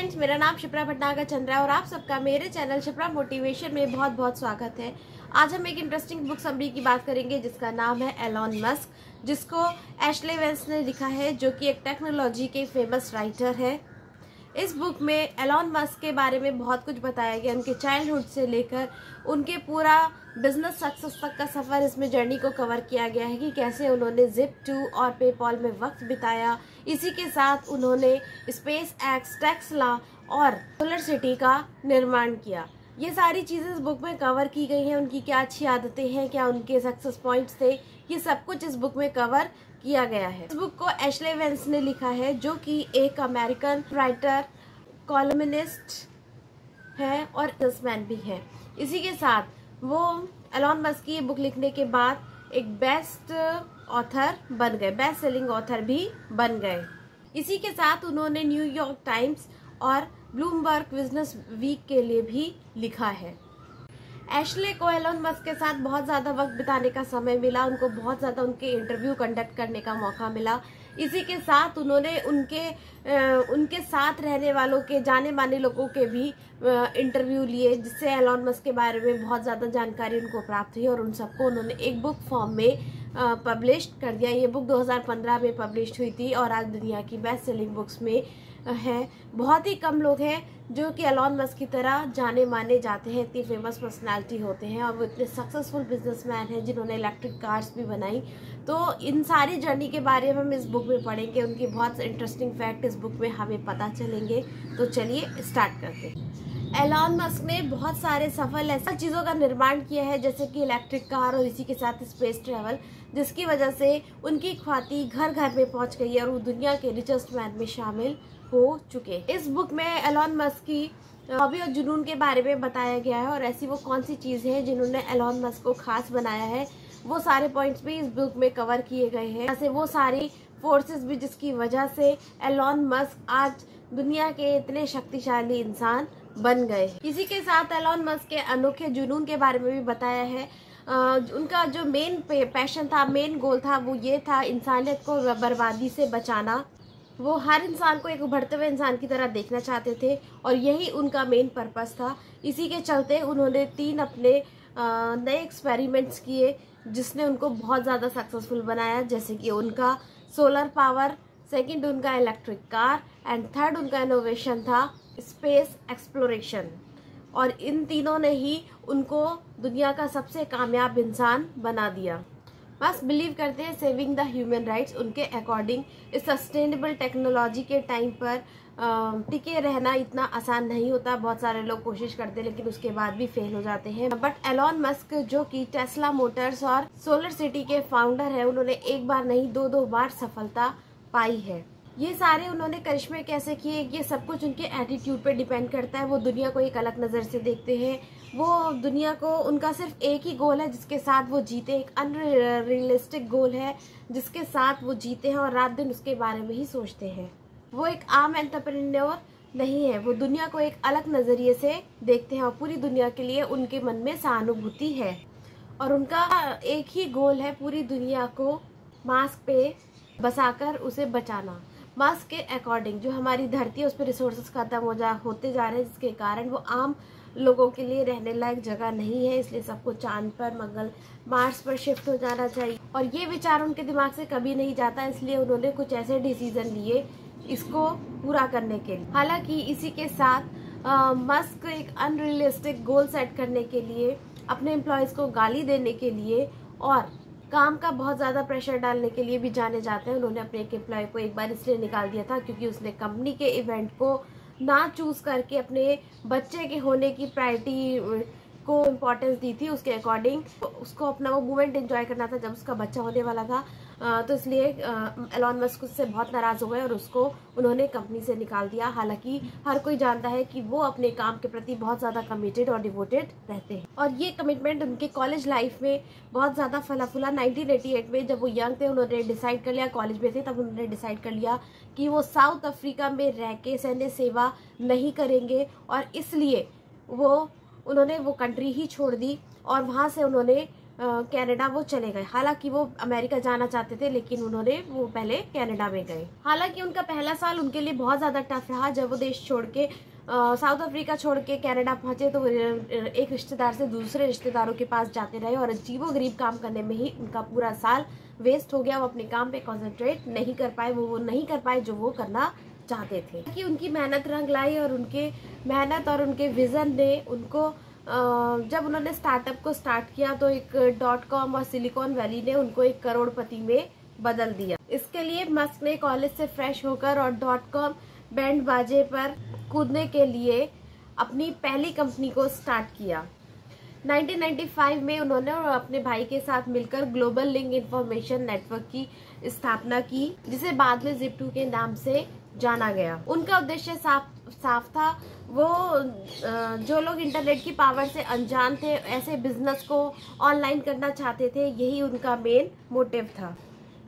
Friends, मेरा नाम शिप्रा भटनागर चंद्रा और आप सबका मेरे चैनल शिप्रा मोटिवेशन में बहुत बहुत स्वागत है। आज हम एक इंटरेस्टिंग बुक समरी की बात करेंगे जिसका नाम है एलॉन मस्क, जिसको एशले वेंस ने लिखा है, जो कि एक टेक्नोलॉजी के फेमस राइटर है। इस बुक में एलॉन मस्क के बारे में बहुत कुछ बताया गया, उनके चाइल्डहुड से लेकर उनके पूरा बिजनेस सक्सेस तक का सफ़र, इसमें जर्नी को कवर किया गया है कि कैसे उन्होंने Zip2 और पेपॉल में वक्त बिताया। इसी के साथ उन्होंने स्पेस एक्स, टेस्ला और सोलर सिटी का निर्माण किया। ये सारी चीज़ें इस बुक में कवर की गई हैं। उनकी क्या अच्छी आदतें हैं, क्या उनके सक्सेस पॉइंट्स थे, ये सब कुछ इस बुक में कवर किया गया है। इस बुक को एशले वेंस ने लिखा है, जो कि एक अमेरिकन राइटर, कॉलमिनिस्ट है और बिजनेसमैन भी है। इसी के साथ वो एलॉन मस्क की बुक लिखने के बाद एक बेस्ट ऑथर बन गए, बेस्ट सेलिंग ऑथर भी बन गए। इसी के साथ उन्होंने न्यूयॉर्क टाइम्स और ब्लूमबर्ग बिजनेस वीक के लिए भी लिखा है। एशले को एलॉन मस्क के साथ बहुत ज़्यादा वक्त बिताने का समय मिला, उनको बहुत ज़्यादा उनके इंटरव्यू कंडक्ट करने का मौका मिला। इसी के साथ उन्होंने उनके साथ रहने वालों के, जाने माने लोगों के भी इंटरव्यू लिए, जिससे एलॉन मस्क के बारे में बहुत ज़्यादा जानकारी उनको प्राप्त हुई और उन सबको उन्होंने एक बुक फॉर्म में पब्लिश कर दिया। ये बुक 2015 में पब्लिश हुई थी और आज दुनिया की बेस्ट सेलिंग बुक्स में है। बहुत ही कम लोग हैं जो कि एलॉन मस्क की तरह जाने माने जाते हैं, इतनी फेमस पर्सनालिटी होते हैं और वो इतने सक्सेसफुल बिजनेसमैन हैं जिन्होंने इलेक्ट्रिक कार्स भी बनाई। तो इन सारी जर्नी के बारे में हम इस बुक में पढ़ेंगे, उनकी बहुत इंटरेस्टिंग फैक्ट इस बुक में हमें पता चलेंगे। तो चलिए स्टार्ट करते हैं। एलॉन मस्क ने बहुत सारे सफल ऐसी चीज़ों का निर्माण किया है, जैसे कि इलेक्ट्रिक कार और इसी के साथ स्पेस ट्रैवल, जिसकी वजह से उनकी ख्याति घर घर में पहुंच गई है और वो दुनिया के रिचेस्ट मैन में शामिल हो चुके। इस बुक में एलॉन मस्क की हॉबी और जुनून के बारे में बताया गया है और ऐसी वो कौन सी चीज़ है जिन्होंने एलॉन मस्क को खास बनाया है, वो सारे पॉइंट्स भी इस बुक में कवर किए गए हैं। जैसे वो सारी फोर्सेस भी जिसकी वजह से एलॉन मस्क आज दुनिया के इतने शक्तिशाली इंसान बन गए। इसी के साथ एलॉन मस्क के अनोखे जुनून के बारे में भी बताया है। उनका जो मेन पैशन था, मेन गोल था, वो ये था इंसानियत को बर्बादी से बचाना। वो हर इंसान को एक उभरते हुए इंसान की तरह देखना चाहते थे और यही उनका मेन पर्पस था। इसी के चलते उन्होंने 3 अपने नए एक्सपेरिमेंट्स किए जिसने उनको बहुत ज़्यादा सक्सेसफुल बनाया, जैसे कि उनका सोलर पावर, सेकंड उनका इलेक्ट्रिक कार एंड थर्ड उनका इनोवेशन था स्पेस एक्सप्लोरेशन। और इन तीनों ने ही उनको दुनिया का सबसे कामयाब इंसान बना दिया। बस बिलीव करते हैं सेविंग द ह्यूमन राइट्स उनके अकॉर्डिंग इस सस्टेनेबल टेक्नोलॉजी के टाइम पर टिके रहना इतना आसान नहीं होता। बहुत सारे लोग कोशिश करते हैं लेकिन उसके बाद भी फेल हो जाते हैं। बट एलॉन मस्क, जो कि टेस्ला मोटर्स और सोलर सिटी के फाउंडर है, उन्होंने एक बार नहीं 2-2 बार सफलता पाई है। ये सारे उन्होंने करिश्मे कैसे किए, ये सब कुछ उनके एटीट्यूड पे डिपेंड करता है। वो दुनिया को एक अलग नज़र से देखते हैं। वो दुनिया को, उनका सिर्फ एक ही गोल है जिसके साथ वो जीते, एक अनरियलिस्टिक गोल है जिसके साथ वो जीते हैं और रात दिन उसके बारे में ही सोचते हैं। वो एक आम एंटरप्रेन्योर नहीं है, वो दुनिया को एक अलग नज़रिए से देखते हैं और पूरी दुनिया के लिए उनके मन में सहानुभूति है और उनका एक ही गोल है, पूरी दुनिया को मास्क पे बसाकर उसे बचाना। मास्क के अकॉर्डिंग जो हमारी धरती है उस पर रिसोर्सेज खत्म होते जा रहे हैं, जिसके कारण वो आम लोगों के लिए रहने लायक जगह नहीं है। इसलिए सबको चांद पर, मंगल, मार्स पर शिफ्ट हो जाना चाहिए और ये विचार उनके दिमाग से कभी नहीं जाता। इसलिए उन्होंने कुछ ऐसे डिसीजन लिए इसको पूरा करने के लिए। हालांकि इसी के साथ मस्क एक अनरियलिस्टिक गोल सेट करने के लिए, अपने एम्प्लॉयज़ को गाली देने के लिए और काम का बहुत ज़्यादा प्रेशर डालने के लिए भी जाने जाते हैं। उन्होंने अपने एक एम्प्लॉय को एक बार इसलिए निकाल दिया था क्योंकि उसने कंपनी के इवेंट को ना चूज करके अपने बच्चे के होने की प्रायोरिटी को इम्पोर्टेंस दी थी। उसके अकॉर्डिंग उसको अपना वो मोमेंट एंजॉय करना था जब उसका बच्चा होने वाला था। तो इसलिए एलॉन मस्क उससे बहुत नाराज़ हो गए और उसको उन्होंने कंपनी से निकाल दिया। हालांकि हर कोई जानता है कि वो अपने काम के प्रति बहुत ज़्यादा कमिटेड और डिवोटेड रहते हैं और ये कमिटमेंट उनके कॉलेज लाइफ में बहुत ज़्यादा फला फूला। 1988 में जब वो यंग थे, उन्होंने डिसाइड कर लिया, कॉलेज में थे तब उन्होंने डिसाइड कर लिया कि वो साउथ अफ्रीका में रह के सैन्य सेवा नहीं करेंगे और इसलिए उन्होंने वो कंट्री ही छोड़ दी और वहाँ से उन्होंने कनाडा वो चले गए। हालांकि वो अमेरिका जाना चाहते थे, लेकिन उन्होंने वो पहले कनाडा में गए। हालांकि उनका पहला साल उनके लिए बहुत ज़्यादा टफ रहा। जब वो देश छोड़ के साउथ अफ्रीका छोड़ के कनाडा पहुंचे तो वो एक रिश्तेदार से दूसरे रिश्तेदारों के पास जाते रहे और अजीबोगरीब काम करने में ही उनका पूरा साल वेस्ट हो गया। वो अपने काम पे कंसंट्रेट नहीं कर पाए, वो नहीं कर पाए जो वो करना चाहते थे। कि उनकी मेहनत रंग लाई और उनके मेहनत और उनके विजन ने उनको जब उन्होंने स्टार्टअप को स्टार्ट किया तो एक .com और सिलिकॉन वैली ने उनको एक करोड़पति में बदल दिया। इसके लिए मस्क ने कॉलेज से फ्रेश होकर और .com बैंड बाजे पर कूदने के लिए अपनी पहली कंपनी को स्टार्ट किया। 1995 में उन्होंने अपने भाई के साथ मिलकर ग्लोबल लिंक इंफॉर्मेशन नेटवर्क की स्थापना की, जिसे बाद में Zip2 के नाम से जाना गया। उनका उद्देश्य साफ था। वो जो लोग इंटरनेट की पावर से अनजान थे, ऐसे बिजनेस को ऑनलाइन करना चाहते थे, यही उनका मेन मोटिव था।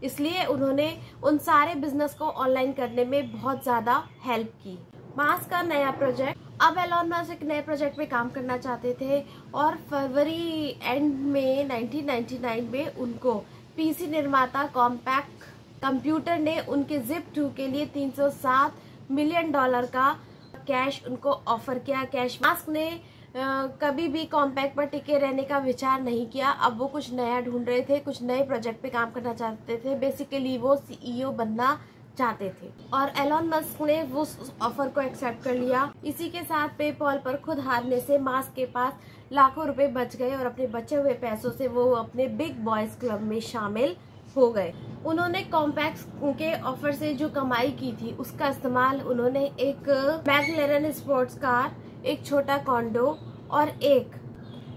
इसलिए उन्होंने उन सारे बिजनेस को ऑनलाइन करने में बहुत ज्यादा हेल्प की। मास्क का नया प्रोजेक्ट, अब एलॉन मस्क एक नए प्रोजेक्ट पे काम करना चाहते थे और फरवरी एंड में 1999 में उनको पीसी निर्माता कॉम्पैक्ट कंप्यूटर ने उनके Zip2 के लिए $307 मिलियन का कैश उनको ऑफर किया। कैश मास्क ने कभी भी कॉम्पैक्ट पर टिके रहने का विचार नहीं किया। अब वो कुछ नया ढूंढ रहे थे, कुछ नए प्रोजेक्ट पे काम करना चाहते थे। बेसिकली वो CEO बनना चाहते थे और एलॉन मस्क ने उस ऑफर को एक्सेप्ट कर लिया। इसी के साथ पेपॉल पर खुद हारने से मास्क के पास लाखों रुपए बच गए और अपने बचे हुए पैसों से वो अपने बिग बॉयज क्लब में शामिल हो गए। उन्होंने कॉम्पैक्ट के ऑफर से जो कमाई की थी उसका इस्तेमाल उन्होंने एक मैकलेरन स्पोर्ट्स कार, एक छोटा कॉन्डो और एक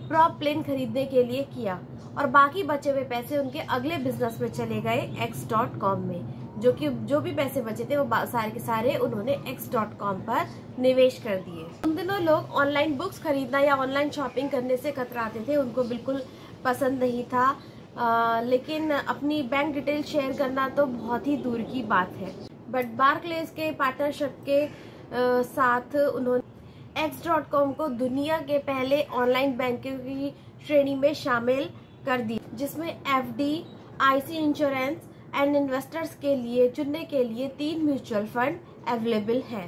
प्रॉप प्लेन खरीदने के लिए किया और बाकी बचे हुए पैसे उनके अगले बिजनेस में चले गए X.com में। जो भी पैसे बचे थे वो सारे के सारे उन्होंने X.com पर निवेश कर दिए। उन दिनों लोग ऑनलाइन बुक्स खरीदना या ऑनलाइन शॉपिंग करने से कतराते थे, उनको बिल्कुल पसंद नहीं था। लेकिन अपनी बैंक डिटेल शेयर करना तो बहुत ही दूर की बात है। बट बार्कलेज के पार्टनरशिप के साथ उन्होंने X.com को दुनिया के पहले ऑनलाइन बैंकिंग की श्रेणी में शामिल कर दिया, जिसमें FD, IC insurance and investors के लिए चुनने के लिए 3 म्यूचुअल फंड अवेलेबल हैं।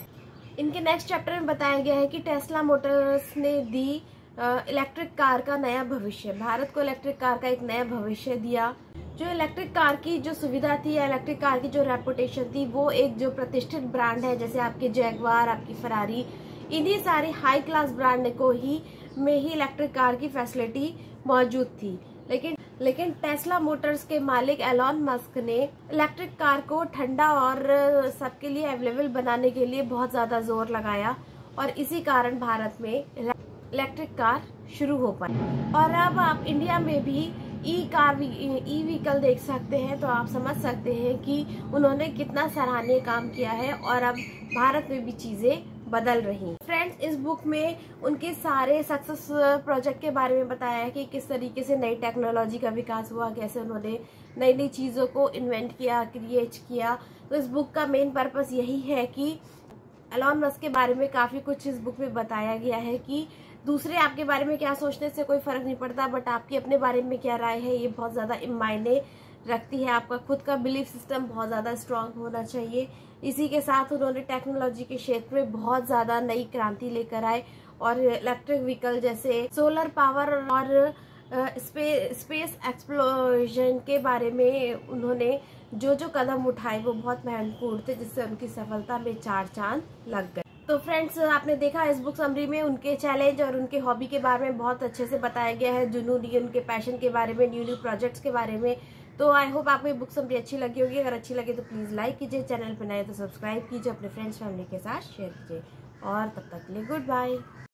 इनके नेक्स्ट चैप्टर में बताया गया है कि टेस्ला मोटर्स ने दी इलेक्ट्रिक कार का नया भविष्य। भारत को इलेक्ट्रिक कार का एक नया भविष्य दिया। जो इलेक्ट्रिक कार की जो सुविधा थी या इलेक्ट्रिक कार की जो रेपुटेशन थी, वो एक जो प्रतिष्ठित ब्रांड है, जैसे आपके जैगवार, आपकी फरारी, इन्हीं सारे हाई क्लास ब्रांड को ही इलेक्ट्रिक कार की फैसिलिटी मौजूद थी। लेकिन टेस्ला मोटर्स के मालिक एलॉन मस्क ने इलेक्ट्रिक कार को ठंडा और सबके लिए अवेलेबल बनाने के लिए बहुत ज्यादा जोर लगाया और इसी कारण भारत में इलेक्ट्रिक कार शुरू हो पाई। और अब आप इंडिया में भी ई व्हीकल देख सकते हैं, तो आप समझ सकते हैं कि उन्होंने कितना सराहनीय काम किया है और अब भारत में भी चीजें बदल रही। फ्रेंड्स, इस बुक में उनके सारे सक्सेस प्रोजेक्ट के बारे में बताया है कि किस तरीके से नई टेक्नोलॉजी का विकास हुआ, कैसे उन्होंने नई नई चीजों को इन्वेंट किया, क्रिएट किया। तो इस बुक का मेन पर्पस यही है कि एलॉन मस्क के बारे में काफी कुछ इस बुक में बताया गया है कि दूसरे आपके बारे में क्या सोचने से कोई फर्क नहीं पड़ता, बट आपकी अपने बारे में क्या राय है ये बहुत ज्यादा मायने रखती है। आपका खुद का बिलीफ सिस्टम बहुत ज्यादा स्ट्रांग होना चाहिए। इसी के साथ उन्होंने टेक्नोलॉजी के क्षेत्र में बहुत ज्यादा नई क्रांति लेकर आए और इलेक्ट्रिक व्हीकल जैसे सोलर पावर और स्पेस एक्सप्लोजन के बारे में उन्होंने जो कदम उठाए वो बहुत महत्वपूर्ण थे, जिससे उनकी सफलता में 4 चांद लग गए। तो फ्रेंड्स, आपने देखा इस बुक समरी में उनके चैलेंज और उनके हॉबी के बारे में बहुत अच्छे से बताया गया है, जुनून, उनके पैशन के बारे में, न्यू प्रोजेक्ट्स के बारे में। तो आई होप आपको ये बुक समरी अच्छी लगी होगी। अगर अच्छी लगे तो प्लीज लाइक कीजिए, चैनल पर नए तो सब्सक्राइब कीजिए, अपने फ्रेंड्स फैमिली के साथ शेयर कीजिए और तब तक के लिए गुड बाय।